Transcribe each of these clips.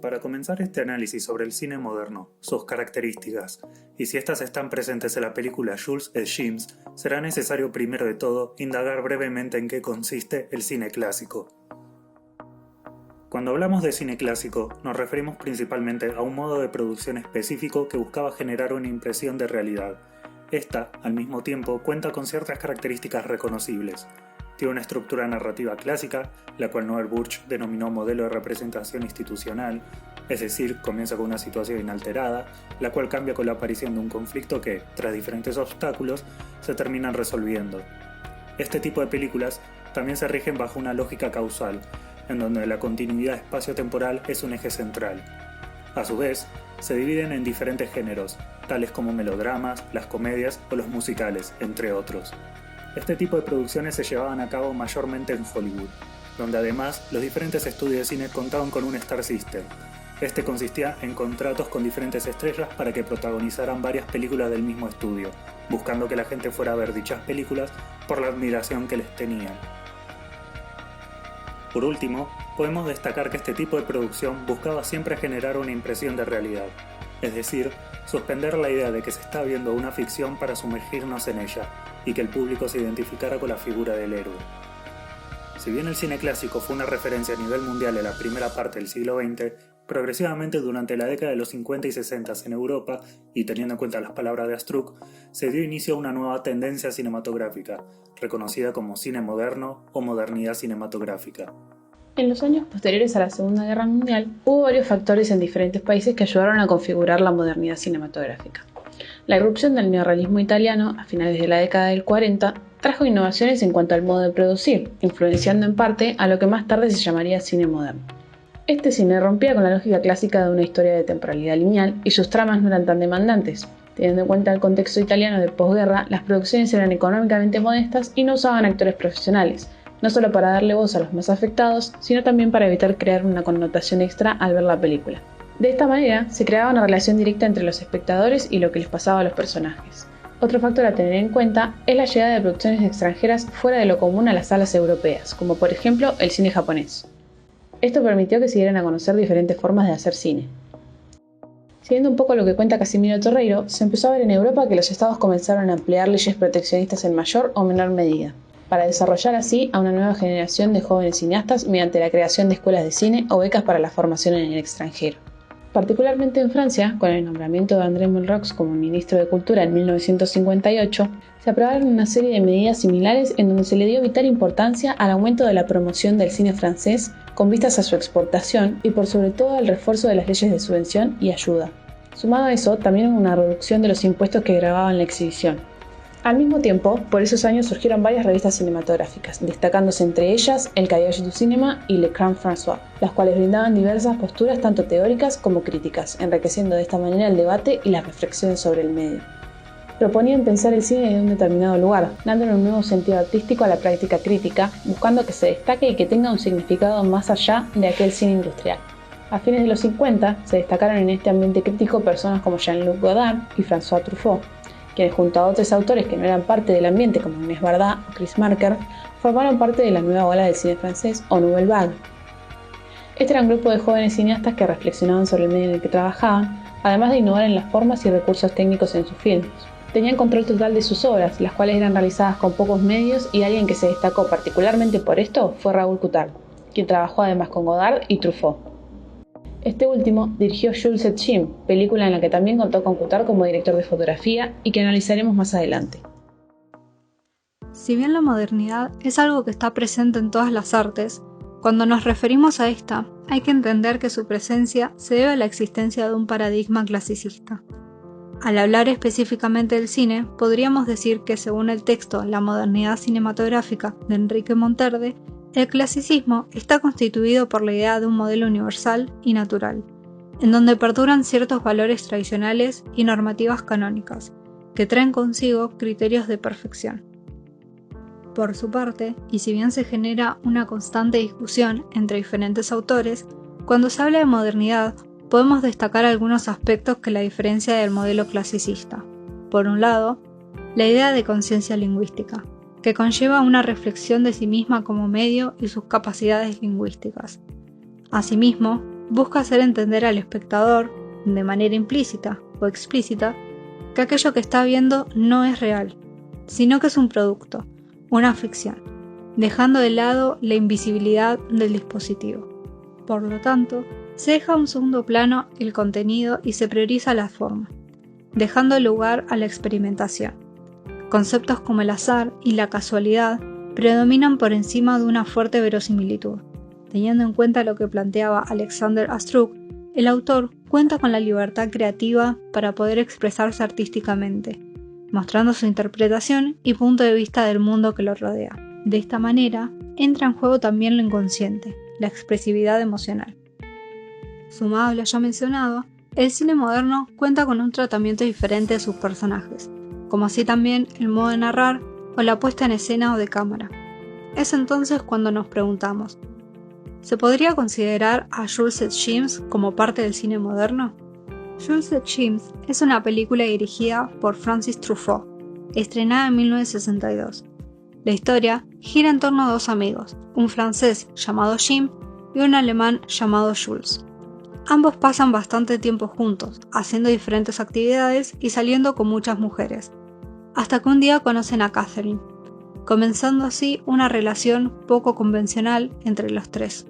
Para comenzar este análisis sobre el cine moderno, sus características, y si estas están presentes en la película Jules et James, será necesario primero de todo indagar brevemente en qué consiste el cine clásico. Cuando hablamos de cine clásico, nos referimos principalmente a un modo de producción específico que buscaba generar una impresión de realidad. Esta, al mismo tiempo, cuenta con ciertas características reconocibles. Tiene una estructura narrativa clásica, la cual Noel Burch denominó modelo de representación institucional, es decir, comienza con una situación inalterada, la cual cambia con la aparición de un conflicto que, tras diferentes obstáculos, se terminan resolviendo. Este tipo de películas también se rigen bajo una lógica causal, en donde la continuidad espacio-temporal es un eje central. A su vez, se dividen en diferentes géneros, tales como melodramas, las comedias o los musicales, entre otros. Este tipo de producciones se llevaban a cabo mayormente en Hollywood, donde además los diferentes estudios de cine contaban con un Star System. Este consistía en contratos con diferentes estrellas para que protagonizaran varias películas del mismo estudio, buscando que la gente fuera a ver dichas películas por la admiración que les tenían. Por último, podemos destacar que este tipo de producción buscaba siempre generar una impresión de realidad, es decir, suspender la idea de que se está viendo una ficción para sumergirnos en ella, y que el público se identificara con la figura del héroe. Si bien el cine clásico fue una referencia a nivel mundial en la primera parte del siglo XX, progresivamente durante la década de los 50 y 60 en Europa, y teniendo en cuenta las palabras de Astruc, se dio inicio a una nueva tendencia cinematográfica, reconocida como cine moderno o modernidad cinematográfica. En los años posteriores a la Segunda Guerra Mundial, hubo varios factores en diferentes países que ayudaron a configurar la modernidad cinematográfica. La irrupción del neorrealismo italiano a finales de la década del 40 trajo innovaciones en cuanto al modo de producir, influenciando en parte a lo que más tarde se llamaría cine moderno. Este cine rompía con la lógica clásica de una historia de temporalidad lineal y sus tramas no eran tan demandantes. Teniendo en cuenta el contexto italiano de posguerra, las producciones eran económicamente modestas y no usaban actores profesionales, no solo para darle voz a los más afectados, sino también para evitar crear una connotación extra al ver la película. De esta manera, se creaba una relación directa entre los espectadores y lo que les pasaba a los personajes. Otro factor a tener en cuenta es la llegada de producciones extranjeras fuera de lo común a las salas europeas, como por ejemplo el cine japonés. Esto permitió que se dieran a conocer diferentes formas de hacer cine. Siguiendo un poco lo que cuenta Casimiro Torreiro, se empezó a ver en Europa que los estados comenzaron a emplear leyes proteccionistas en mayor o menor medida, para desarrollar así a una nueva generación de jóvenes cineastas mediante la creación de escuelas de cine o becas para la formación en el extranjero. Particularmente en Francia, con el nombramiento de André Malraux como ministro de Cultura en 1958, se aprobaron una serie de medidas similares en donde se le dio vital importancia al aumento de la promoción del cine francés con vistas a su exportación y por sobre todo al refuerzo de las leyes de subvención y ayuda. Sumado a eso, también una reducción de los impuestos que gravaban la exhibición. Al mismo tiempo, por esos años surgieron varias revistas cinematográficas, destacándose entre ellas El Cahiers du Cinéma y Le Grand François, las cuales brindaban diversas posturas tanto teóricas como críticas, enriqueciendo de esta manera el debate y las reflexiones sobre el medio. Proponían pensar el cine de un determinado lugar, dándole un nuevo sentido artístico a la práctica crítica, buscando que se destaque y que tenga un significado más allá de aquel cine industrial. A fines de los 50, se destacaron en este ambiente crítico personas como Jean-Luc Godard y François Truffaut, quienes junto a otros autores que no eran parte del ambiente como Inés Varda o Chris Marker, formaron parte de la nueva ola del cine francés o Nouvelle Vague. Este era un grupo de jóvenes cineastas que reflexionaban sobre el medio en el que trabajaban, además de innovar en las formas y recursos técnicos en sus filmes. Tenían control total de sus obras, las cuales eran realizadas con pocos medios, y alguien que se destacó particularmente por esto fue Raoul Coutard, quien trabajó además con Godard y Truffaut. Este último dirigió Jules et Jim, película en la que también contó con Coutard como director de fotografía y que analizaremos más adelante. Si bien la modernidad es algo que está presente en todas las artes, cuando nos referimos a esta, hay que entender que su presencia se debe a la existencia de un paradigma clasicista. Al hablar específicamente del cine, podríamos decir que según el texto La modernidad cinematográfica de Enrique Monterde, el clasicismo está constituido por la idea de un modelo universal y natural, en donde perduran ciertos valores tradicionales y normativas canónicas, que traen consigo criterios de perfección. Por su parte, y si bien se genera una constante discusión entre diferentes autores, cuando se habla de modernidad, podemos destacar algunos aspectos que la diferencian del modelo clasicista. Por un lado, la idea de conciencia lingüística, que conlleva una reflexión de sí misma como medio y sus capacidades lingüísticas. Asimismo, busca hacer entender al espectador, de manera implícita o explícita, que aquello que está viendo no es real, sino que es un producto, una ficción, dejando de lado la invisibilidad del dispositivo. Por lo tanto, se deja a un segundo plano el contenido y se prioriza la forma, dejando lugar a la experimentación. Conceptos como el azar y la casualidad predominan por encima de una fuerte verosimilitud. Teniendo en cuenta lo que planteaba Alexander Astruc, el autor cuenta con la libertad creativa para poder expresarse artísticamente, mostrando su interpretación y punto de vista del mundo que lo rodea. De esta manera, entra en juego también lo inconsciente, la expresividad emocional. Sumado a lo ya mencionado, el cine moderno cuenta con un tratamiento diferente de sus personajes, como así también el modo de narrar o la puesta en escena o de cámara. Es entonces cuando nos preguntamos, ¿se podría considerar a Jules et James como parte del cine moderno? Jules et James es una película dirigida por Francis Truffaut, estrenada en 1962. La historia gira en torno a dos amigos, un francés llamado Jim y un alemán llamado Jules. Ambos pasan bastante tiempo juntos, haciendo diferentes actividades y saliendo con muchas mujeres, hasta que un día conocen a Catherine, comenzando así una relación poco convencional entre los tres.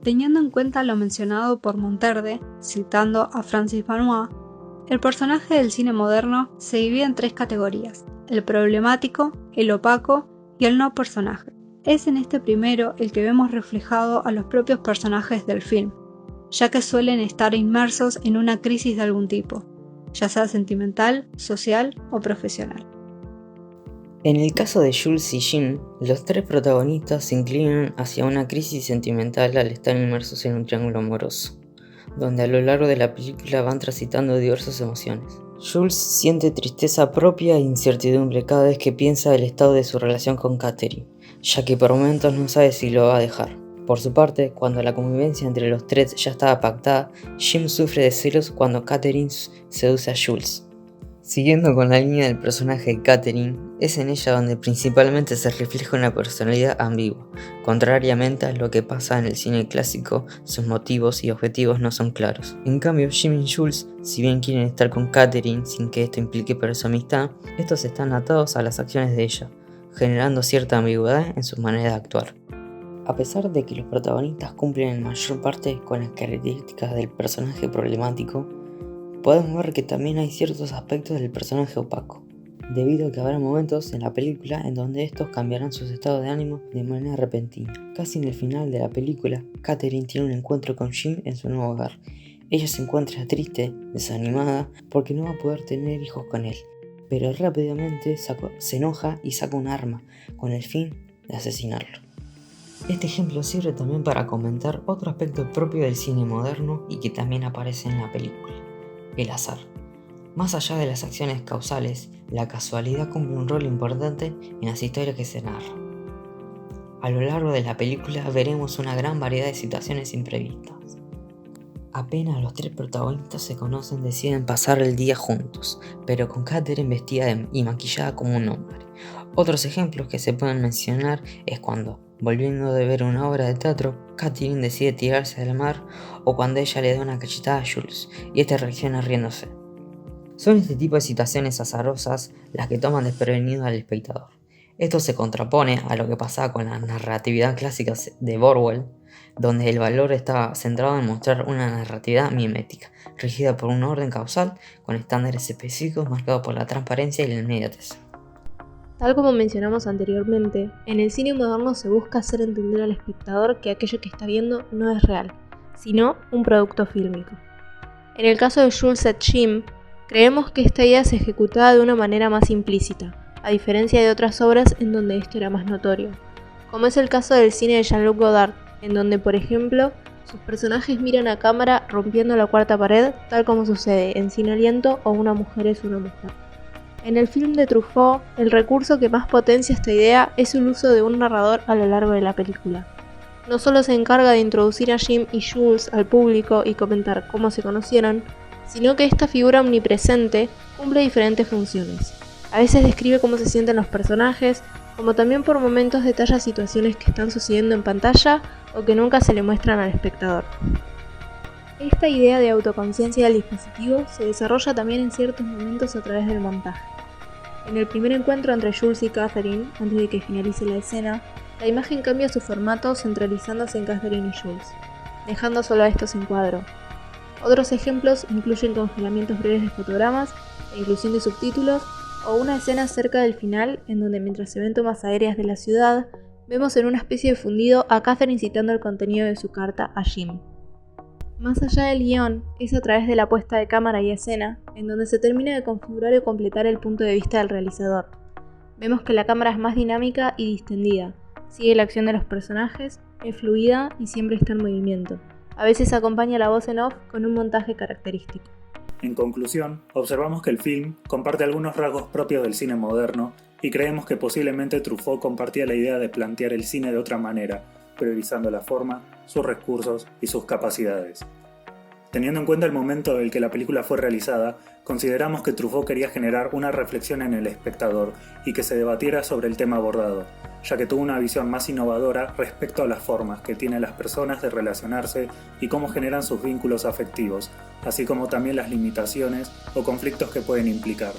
Teniendo en cuenta lo mencionado por Monterde, citando a Francis Benoit, el personaje del cine moderno se divide en tres categorías: el problemático, el opaco y el no personaje. Es en este primero el que vemos reflejado a los propios personajes del film, ya que suelen estar inmersos en una crisis de algún tipo, ya sea sentimental, social o profesional. En el caso de Jules y Jim, los tres protagonistas se inclinan hacia una crisis sentimental al estar inmersos en un triángulo amoroso, donde a lo largo de la película van transitando diversas emociones. Jules siente tristeza propia e incertidumbre cada vez que piensa el estado de su relación con Catherine, ya que por momentos no sabe si lo va a dejar. Por su parte, cuando la convivencia entre los tres ya estaba pactada, Jim sufre de celos cuando Catherine seduce a Jules. Siguiendo con la línea del personaje de Catherine, es en ella donde principalmente se refleja una personalidad ambigua. Contrariamente a lo que pasa en el cine clásico, sus motivos y objetivos no son claros. En cambio, Jim y Jules, si bien quieren estar con Catherine sin que esto implique para su amistad, estos están atados a las acciones de ella, generando cierta ambigüedad en su manera de actuar. A pesar de que los protagonistas cumplen en mayor parte con las características del personaje problemático, podemos ver que también hay ciertos aspectos del personaje opaco, debido a que habrá momentos en la película en donde estos cambiarán sus estados de ánimo de manera repentina. Casi en el final de la película, Catherine tiene un encuentro con Jim en su nuevo hogar. Ella se encuentra triste, desanimada, porque no va a poder tener hijos con él, pero rápidamente se enoja y saca un arma, con el fin de asesinarlo. Este ejemplo sirve también para comentar otro aspecto propio del cine moderno y que también aparece en la película: el azar. Más allá de las acciones causales, la casualidad cumple un rol importante en las historias que se narran. A lo largo de la película veremos una gran variedad de situaciones imprevistas. Apenas los tres protagonistas se conocen, deciden pasar el día juntos, pero con Catherine vestida y maquillada como un hombre. Otros ejemplos que se pueden mencionar es cuando, volviendo de ver una obra de teatro, Catherine decide tirarse al mar, o cuando ella le da una cachetada a Jules y este reacciona riéndose. Son este tipo de situaciones azarosas las que toman desprevenido al espectador. Esto se contrapone a lo que pasaba con la narratividad clásica de Orwell, donde el valor estaba centrado en mostrar una narratividad mimética, regida por un orden causal con estándares específicos marcados por la transparencia y la inmediatez. Tal como mencionamos anteriormente, en el cine moderno se busca hacer entender al espectador que aquello que está viendo no es real, sino un producto fílmico. En el caso de Jules et Jim, creemos que esta idea se ejecutaba de una manera más implícita, a diferencia de otras obras en donde esto era más notorio, como es el caso del cine de Jean-Luc Godard, en donde, por ejemplo, sus personajes miran a cámara rompiendo la cuarta pared, tal como sucede en Sin Aliento o Una mujer es una mujer. En el film de Truffaut, el recurso que más potencia esta idea es el uso de un narrador a lo largo de la película. No solo se encarga de introducir a Jim y Jules al público y comentar cómo se conocieron, sino que esta figura omnipresente cumple diferentes funciones. A veces describe cómo se sienten los personajes, como también por momentos detalla situaciones que están sucediendo en pantalla o que nunca se le muestran al espectador. Esta idea de autoconciencia del dispositivo se desarrolla también en ciertos momentos a través del montaje. En el primer encuentro entre Jules y Catherine, antes de que finalice la escena, la imagen cambia su formato centralizándose en Catherine y Jules, dejando solo a estos en cuadro. Otros ejemplos incluyen congelamientos breves de fotogramas, la inclusión de subtítulos o una escena cerca del final en donde mientras se ven tomas aéreas de la ciudad, vemos en una especie de fundido a Catherine citando el contenido de su carta a Jim. Más allá del guión, es a través de la puesta de cámara y escena en donde se termina de configurar y completar el punto de vista del realizador. Vemos que la cámara es más dinámica y distendida, sigue la acción de los personajes, es fluida y siempre está en movimiento. A veces acompaña la voz en off con un montaje característico. En conclusión, observamos que el film comparte algunos rasgos propios del cine moderno y creemos que posiblemente Truffaut compartía la idea de plantear el cine de otra manera, priorizando la forma, sus recursos y sus capacidades. Teniendo en cuenta el momento en el que la película fue realizada, consideramos que Truffaut quería generar una reflexión en el espectador y que se debatiera sobre el tema abordado, ya que tuvo una visión más innovadora respecto a las formas que tienen las personas de relacionarse y cómo generan sus vínculos afectivos, así como también las limitaciones o conflictos que pueden implicar.